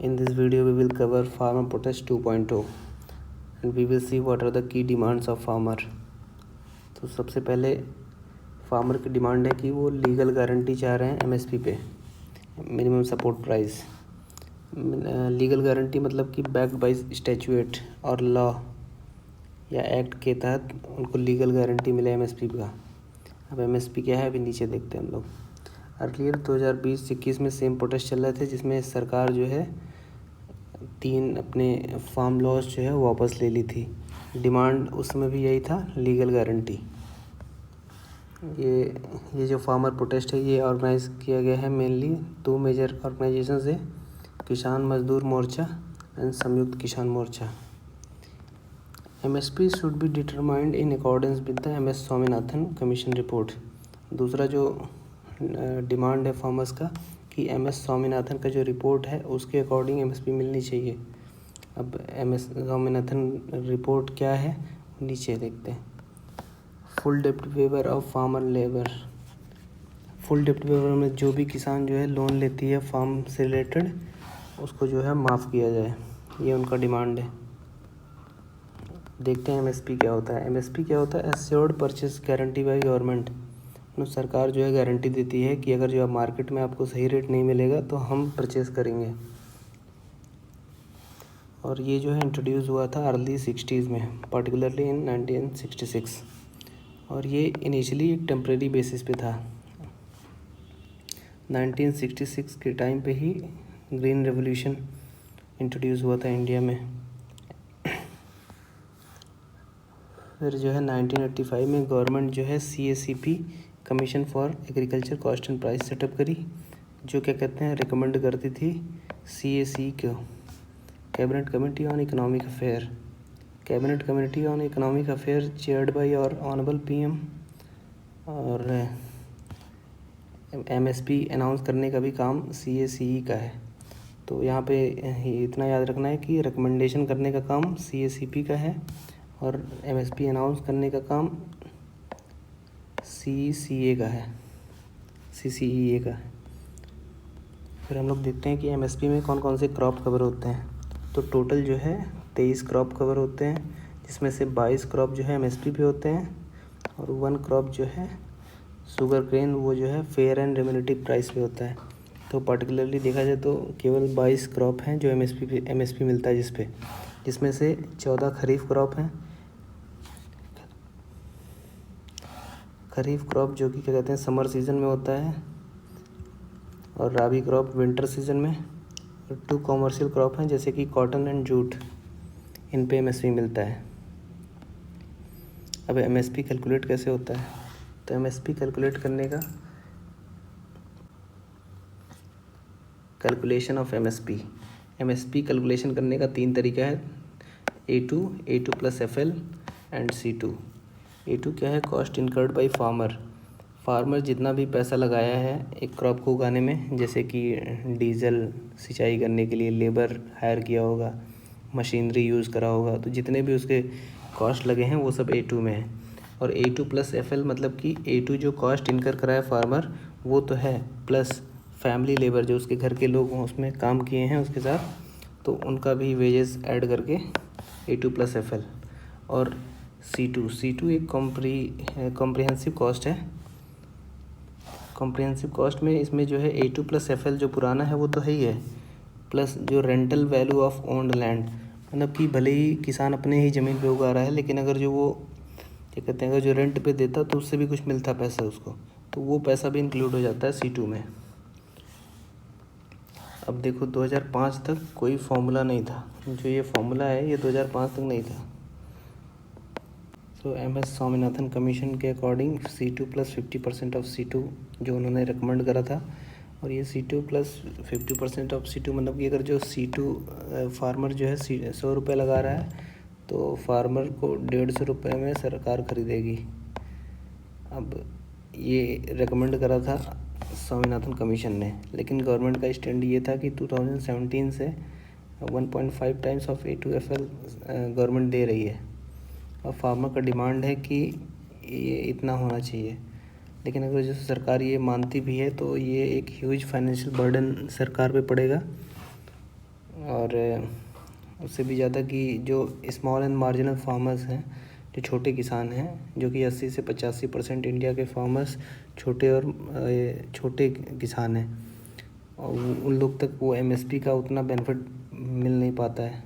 In this video we will cover Farmer Protest 2.0 and we will see what are the key demands of farmer. तो सबसे पहले farmer की demand है कि वो लीगल गारंटी चाह रहे हैं एमएसपी पे, minimum support price. Legal guarantee मतलब कि बैक्ड बाय स्टैट्यूट और लॉ या एक्ट के तहत उनको लीगल गारंटी मिले एमएसपी का। अब एमएसपी क्या है अभी नीचे देखते हैं हम लोग। अर्लियर 2020-21 में सेम प्रोटेस्ट चल रहे थे जिसमें सरकार जो है 3 अपने फार्म लॉज जो है वापस ले ली थी। डिमांड उसमें भी यही था, लीगल गारंटी। ये जो फार्मर प्रोटेस्ट है ये ऑर्गेनाइज़ किया गया है मेनली 2 मेजर ऑर्गेनाइजेशन से, किसान मजदूर मोर्चा and Samyukt Kisan Morcha. MSP should be determined in accordance with the MS Swaminathan commission report. दूसरा जो डिमांड है फार्मर्स का कि एमएस स्वामीनाथन का जो रिपोर्ट है उसके अकॉर्डिंग एमएसपी मिलनी चाहिए। अब एमएस स्वामीनाथन रिपोर्ट क्या है नीचे देखते हैं। फुल डेप्ट waiver of farmer labour. Full डेप्ट वेवर में जो भी किसान जो है लोन लेती है फार्म से रिलेटेड उसको जो है माफ़ किया जाए, ये उनका डिमांड है। देखते हैं एमएसपी क्या होता है। एमएसपी क्या होता है? Assured purchase guarantee by government. सरकार जो है गारंटी देती है कि अगर जो आप मार्केट में आपको सही रेट नहीं मिलेगा तो हम परचेस करेंगे। और ये जो है इंट्रोड्यूस हुआ था अर्ली 60s में, पर्टिकुलरली इन 1966। और ये इनिशियली एक टेम्परेरी बेसिस पे था। 1966 के टाइम पे ही ग्रीन रेवोल्यूशन इंट्रोड्यूस हुआ था इंडिया में। फिर जो है 1985 में गवर्नमेंट जो है CACP commission for agriculture cost and price setup करी, जो क्या कहते हैं रिकमेंड करती थी CAC को, cabinet committee on economic affair. Cabinet committee on economic affair chaired by और ऑनरेबल PM। और MSP अनाउंस करने का भी काम CACE का है। तो यहाँ पे इतना याद रखना है कि रिकमेंडेशन करने का काम CACP का है और MSP अनाउंस करने का काम CCA का है, CCEA का है। फिर हम लोग देखते हैं कि MSP में कौन कौन से क्रॉप कवर होते हैं। तो टोटल जो है 23 क्रॉप कवर होते हैं, जिसमें से 22 क्रॉप जो है MSP पे होते हैं और 1 क्रॉप जो है शुगर केन वो जो है फेयर एंड रेम्युनेटिव प्राइस पे होता है। तो पर्टिकुलरली देखा जाए तो केवल 22 क्रॉप हैं जो MSP मिलता है जिसमें से 14 खरीफ क्रॉप हैं। खरीफ क्रॉप जो कि क्या कहते हैं समर सीज़न में होता है और राबी क्रॉप विंटर सीज़न में। और 2 कॉमर्शियल क्रॉप हैं जैसे कि कॉटन एंड जूट, इन पे MSP मिलता है। अब MSP कैलकुलेट कैसे होता है? तो MSP कैलकुलेट करने का कैलकुलेशन ऑफ MSP कैलकुलेशन करने का 3 तरीका है, A2 plus FL and C2। A2 क्या है? कॉस्ट इनकर्ड बाय फार्मर जितना भी पैसा लगाया है एक क्रॉप को उगाने में, जैसे कि डीजल सिंचाई करने के लिए लेबर हायर किया होगा, मशीनरी यूज़ करा होगा, तो जितने भी उसके कॉस्ट लगे हैं वो सब A2 में है। और A2 प्लस FL मतलब कि A2 जो कॉस्ट इनकर कराया फार्मर वो तो है, प्लस फैमिली लेबर जो उसके घर के लोग उसमें काम किए हैं उसके साथ, तो उनका भी वेजेस ऐड करके A2 प्लस FL। और C2 एक कॉम्प्रिहेंसिव कॉस्ट है। कॉम्प्रिहेंसिव कॉस्ट में इसमें जो है A2 प्लस FL जो पुराना है वो तो है ही है, प्लस जो rental value of owned land, मतलब कि भले ही किसान अपने ही ज़मीन पे उगा रहा है लेकिन अगर जो वो क्या कहते हैं अगर जो रेंट पे देता तो उससे भी कुछ मिलता पैसा उसको, तो वो पैसा भी इंक्लूड हो जाता है C2 में। अब देखो 2005 तक कोई फॉर्मूला नहीं था, जो ये फॉर्मूला है ये 2005 तक नहीं था। तो MS स्वामीनाथन कमीशन के according C2 plus 50% of C2 जो उन्होंने रिकमेंड करा था। और ये C2 प्लस 50% ऑफ C2 मतलब कि अगर जो C2 फार्मर जो है 100 रुपये लगा रहा है तो फार्मर को 150 रुपये में सरकार खरीदेगी। अब ये रिकमेंड करा था स्वामीनाथन कमीशन ने, लेकिन गवर्नमेंट का स्टैंड ये था कि 2017 से 1.5 times of A2 FL government दे रही है और फार्मर का डिमांड है कि ये इतना होना चाहिए। लेकिन अगर जैसे सरकार ये मानती भी है तो ये एक ह्यूज फाइनेंशियल बर्डन सरकार पे पड़ेगा और उससे भी ज़्यादा कि जो स्मॉल एंड मार्जिनल फार्मर्स हैं, जो छोटे किसान हैं, जो कि 80 से 85% इंडिया के फार्मर्स छोटे किसान हैं, और उन लोग तक वो एमएसपी का उतना बेनिफिट मिल नहीं पाता है।